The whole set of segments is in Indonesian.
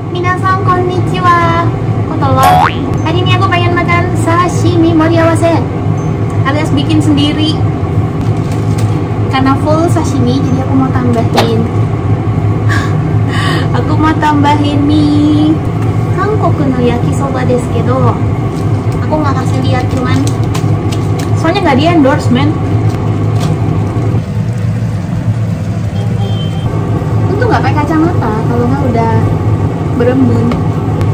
Minasan konnichiwa. Aku telur. Hari ini aku pengen makan sashimi moriawase alias bikin sendiri. Karena full sashimi, jadi aku mau tambahin mie Hankoku no yakisoba desu kedo. Aku nggak kasih lihat, cuman soalnya nggak di endorse, men. Untung nggak pakai kacamata, kalau nggak udah berembun.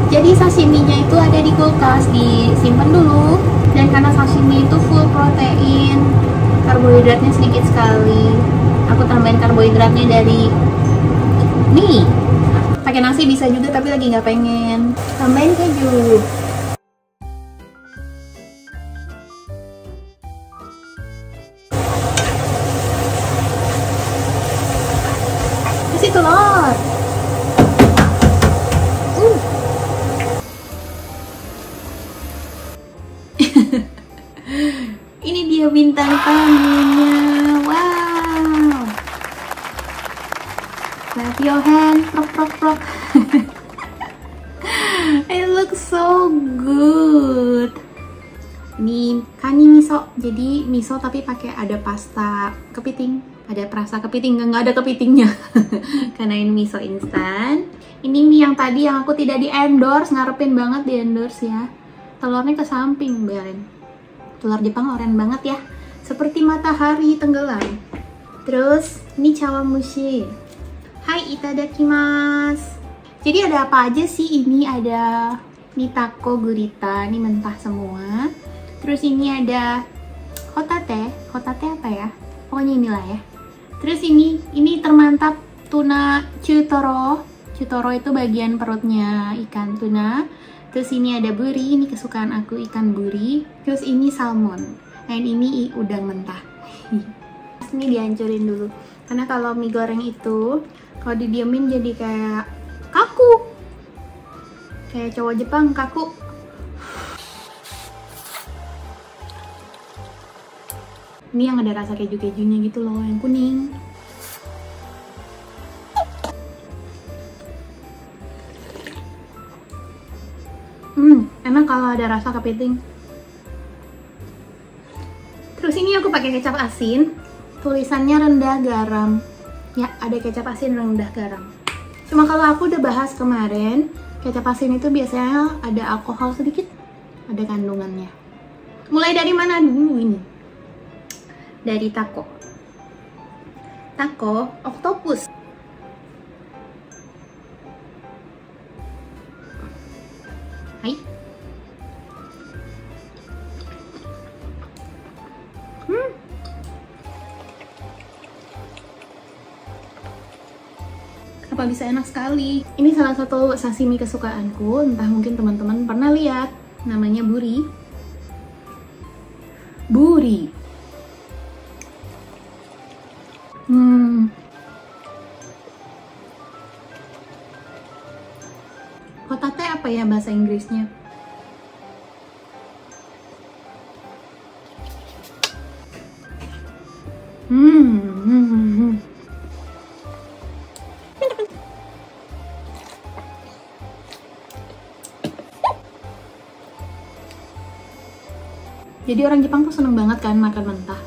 Jadi sashiminya itu ada di kulkas, disimpan dulu. Dan karena sashimi itu full protein, karbohidratnya sedikit sekali, aku tambahin karbohidratnya dari mie. Pakai nasi bisa juga, tapi lagi nggak pengen. Tambahin keju. Kasih telur. Ini dia bintang tamunya. Wow. Clap your hand. Prok prok prok. It looks so good. Ini kani miso. Jadi miso tapi pakai ada pasta kepiting. Ada perasa kepiting, nggak ada kepitingnya. Karena ini miso instan. Ini mie yang tadi yang aku tidak di endorse, ngarepin banget di endorse ya. Telurnya ke samping, Belen. Telur Jepang oren banget ya, seperti matahari tenggelam. Terus ini chawamushi. Hai, itadakimasu. Jadi ada apa aja sih? Ini ada nitako gurita, ini mentah semua. Terus ini ada hotate. Hotate apa ya? Pokoknya inilah ya. Terus ini termantap tuna chutoro. Chutoro itu bagian perutnya ikan tuna. Terus ini ada buri, ini kesukaan aku, ikan buri. Terus ini salmon. Dan ini udang mentah. Ini dihancurin dulu. Karena kalau mie goreng itu, kalau didiemin jadi kayak kaku. Kayak cowok Jepang, kaku. Ini yang ada rasa keju-kejunya gitu loh, yang kuning. Enak kalau ada rasa kepiting. Terus ini aku pakai kecap asin. Tulisannya rendah garam. Ya, ada kecap asin rendah garam. Cuma kalau aku udah bahas kemarin, kecap asin itu biasanya ada alkohol sedikit. Ada kandungannya. Mulai dari mana dulu ini? Dari taco. Taco, oktopus. Hai. Apa bisa enak sekali. Ini salah satu sashimi kesukaanku, entah mungkin teman-teman pernah lihat, namanya buri. Buri. Hotate apa ya bahasa Inggrisnya? Jadi orang Jepang tuh seneng banget kan makan mentah.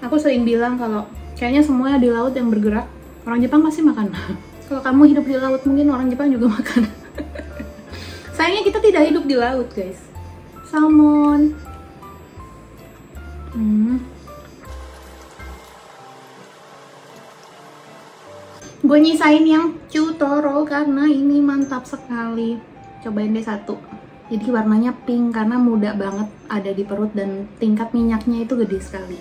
Aku sering bilang kalau kayaknya semuanya di laut yang bergerak, orang Jepang pasti makan. Kalau kamu hidup di laut, mungkin orang Jepang juga makan. Sayangnya kita tidak hidup di laut, guys. Salmon. Gue nyisain yang chutoro karena ini mantap sekali. Cobain deh satu. Jadi warnanya pink karena mudah banget ada di perut dan tingkat minyaknya itu gede sekali.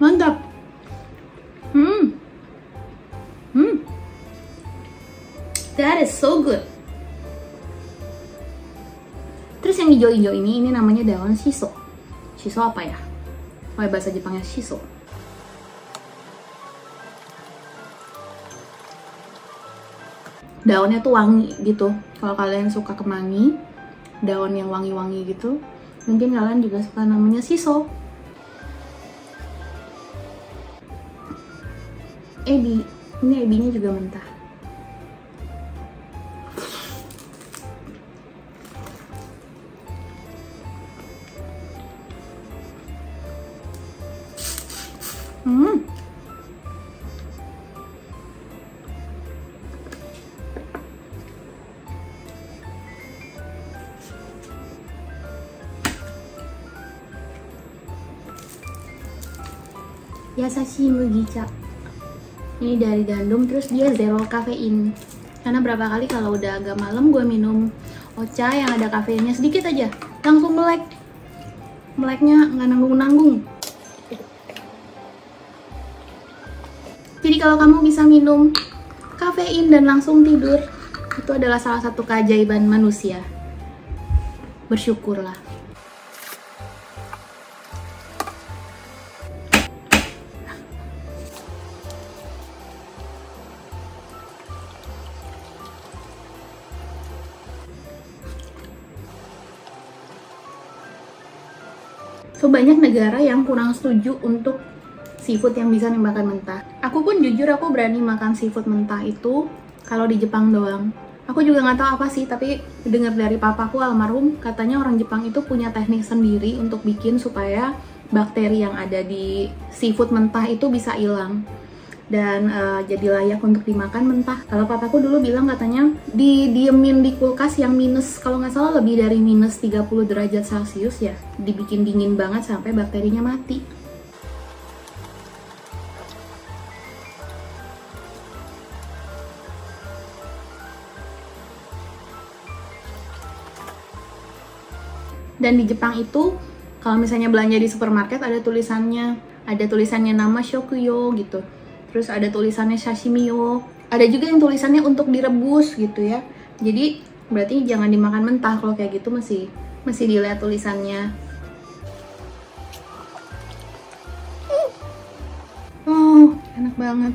Mantap. That is so good. Terus yang hijau-hijau ini namanya daun shiso. Shiso apa ya? Oh, bahasa Jepangnya shiso. Daunnya tuh wangi gitu. Kalau kalian suka kemangi, daun yang wangi-wangi gitu, mungkin kalian juga suka, namanya shiso. Ebi, ini ebinya juga mentah. Yasashi Mugicha. Ini dari gandum, terus dia zero kafein. Karena berapa kali kalau udah agak malam gue minum ocha yang ada kafeinnya sedikit aja, langsung melek. Meleknya nggak nanggung-nanggung. Jadi kalau kamu bisa minum kafein dan langsung tidur, itu adalah salah satu keajaiban manusia. Bersyukurlah. So, banyak negara yang kurang setuju untuk seafood yang bisa dimakan mentah. Aku pun jujur, aku berani makan seafood mentah itu kalau di Jepang doang. Aku juga nggak tahu apa sih, tapi dengar dari papaku almarhum, katanya orang Jepang itu punya teknik sendiri untuk bikin supaya bakteri yang ada di seafood mentah itu bisa hilang dan jadi layak untuk dimakan mentah. Kalau papaku dulu bilang katanya didiemin di kulkas yang minus, kalau nggak salah lebih dari minus 30 derajat Celcius ya, dibikin dingin banget sampai bakterinya mati. Dan di Jepang itu kalau misalnya belanja di supermarket ada tulisannya nama shokuyo gitu. Terus ada tulisannya sashimiyo. Ada juga yang tulisannya untuk direbus gitu ya. Jadi berarti jangan dimakan mentah kalau kayak gitu, masih dilihat tulisannya. Oh, enak banget.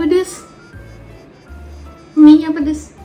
Pedes. Mie-nya pedes.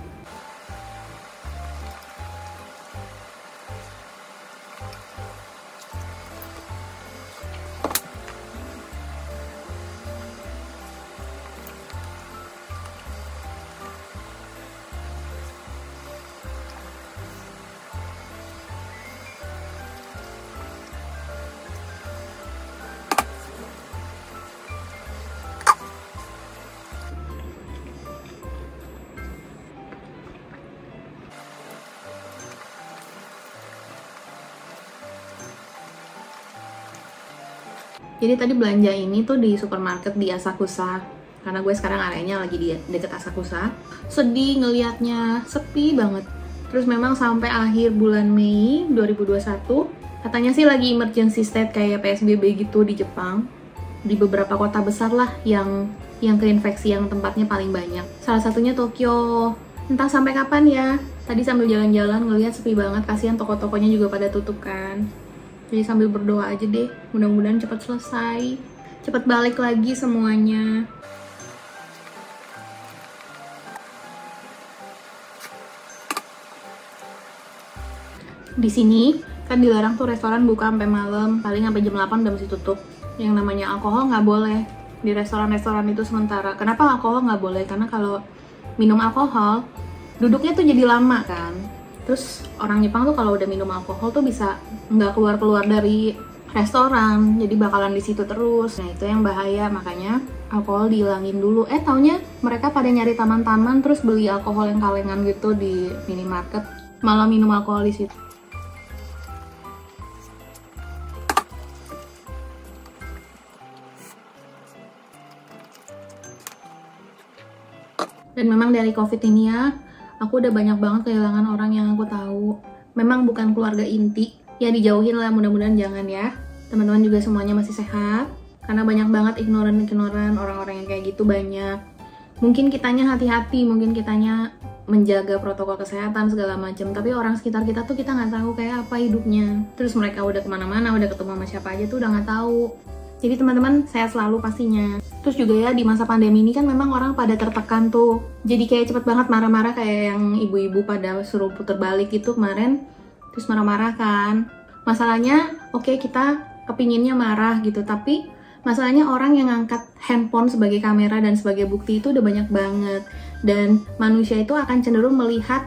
Jadi tadi belanja ini tuh di supermarket di Asakusa, karena gue sekarang areanya lagi di deket Asakusa. Sedih ngelihatnya, sepi banget. Terus memang sampai akhir bulan Mei 2021, katanya sih lagi emergency state kayak PSBB gitu di Jepang. Di beberapa kota besar lah yang keinfeksi, yang tempatnya paling banyak. Salah satunya Tokyo. Entah sampai kapan ya. Tadi sambil jalan-jalan ngelihat sepi banget, kasihan toko-tokonya juga pada tutup kan. Jadi sambil berdoa aja deh, mudah-mudahan cepat selesai, cepat balik lagi semuanya. Di sini kan dilarang tuh restoran buka sampai malam, paling sampai jam 8 udah mesti tutup. Yang namanya alkohol nggak boleh di restoran-restoran itu sementara. Kenapa alkohol nggak boleh? Karena kalau minum alkohol, duduknya tuh jadi lama kan. Terus orang Jepang tuh kalau udah minum alkohol tuh bisa nggak keluar-keluar dari restoran, jadi bakalan di situ terus. Nah itu yang bahaya, makanya alkohol dihilangin dulu. Taunya mereka pada nyari taman-taman terus beli alkohol yang kalengan gitu di minimarket, malah minum alkohol di situ. Dan memang dari COVID ini ya, aku udah banyak banget kehilangan orang yang aku tahu. Memang bukan keluarga inti, ya dijauhin lah, mudah-mudahan jangan ya. Teman-teman juga semuanya masih sehat, karena banyak banget ignoran orang-orang yang kayak gitu banyak. Mungkin kitanya hati-hati, mungkin kitanya menjaga protokol kesehatan segala macam, tapi orang sekitar kita tuh kita nggak tahu kayak apa hidupnya. Terus mereka udah kemana-mana, udah ketemu sama siapa aja tuh udah nggak tahu. Jadi teman-teman sehat selalu pastinya. Terus juga ya di masa pandemi ini kan memang orang pada tertekan tuh. Jadi kayak cepet banget marah-marah kayak yang ibu-ibu pada suruh puter balik gitu kemarin. Terus marah-marah kan. Masalahnya oke, kita kepinginnya marah gitu, tapi masalahnya orang yang ngangkat handphone sebagai kamera dan sebagai bukti itu udah banyak banget. Dan manusia itu akan cenderung melihat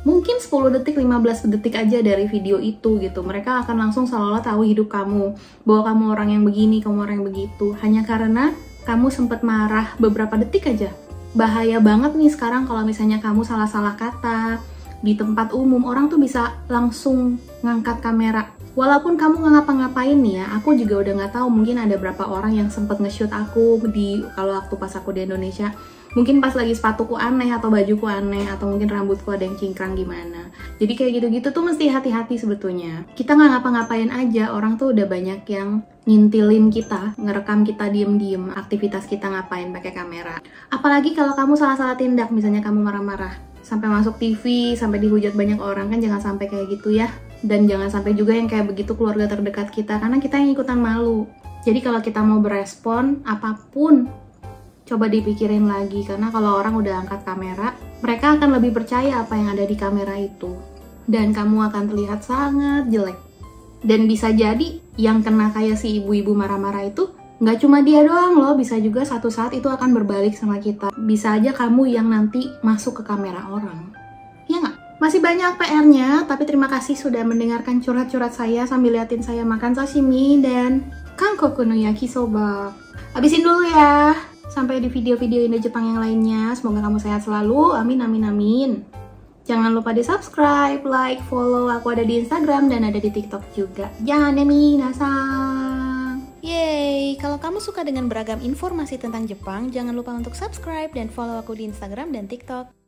mungkin 10 detik, 15 detik aja dari video itu gitu. Mereka akan langsung seolah-olah tahu hidup kamu, bahwa kamu orang yang begini, kamu orang yang begitu, hanya karena kamu sempat marah beberapa detik aja. Bahaya banget nih sekarang kalau misalnya kamu salah-salah kata di tempat umum, orang tuh bisa langsung ngangkat kamera. Walaupun kamu nggak ngapa-ngapain nih ya, aku juga udah nggak tahu mungkin ada berapa orang yang sempet nge-shoot aku kalau waktu pas aku di Indonesia. Mungkin pas lagi sepatuku aneh atau bajuku aneh atau mungkin rambutku ada yang cingkrang gimana. Jadi kayak gitu-gitu tuh mesti hati-hati sebetulnya. Kita nggak ngapa-ngapain aja, orang tuh udah banyak yang ngintilin kita, ngerekam kita diem-diem aktivitas kita ngapain pakai kamera. Apalagi kalau kamu salah-salah tindak, misalnya kamu marah-marah sampai masuk TV, sampai dihujat banyak orang, kan jangan sampai kayak gitu ya. Dan jangan sampai juga yang kayak begitu keluarga terdekat kita, karena kita yang ikutan malu. Jadi kalau kita mau berespon apapun, coba dipikirin lagi, karena kalau orang udah angkat kamera, mereka akan lebih percaya apa yang ada di kamera itu. Dan kamu akan terlihat sangat jelek. Dan bisa jadi yang kena kayak si ibu-ibu marah-marah itu, nggak cuma dia doang loh, bisa juga satu saat itu akan berbalik sama kita. Bisa aja kamu yang nanti masuk ke kamera orang. Ya nggak? Masih banyak PR-nya, tapi terima kasih sudah mendengarkan curhat-curhat saya sambil liatin saya makan sashimi dan Kankoku no yakisoba. Habisin dulu ya. Sampai di video-video Indo Jepang yang lainnya. Semoga kamu sehat selalu. Amin, amin, amin. Jangan lupa di subscribe, like, follow. Aku ada di Instagram dan ada di TikTok juga. Jangan minasan. Yeay, kalau kamu suka dengan beragam informasi tentang Jepang, jangan lupa untuk subscribe dan follow aku di Instagram dan TikTok.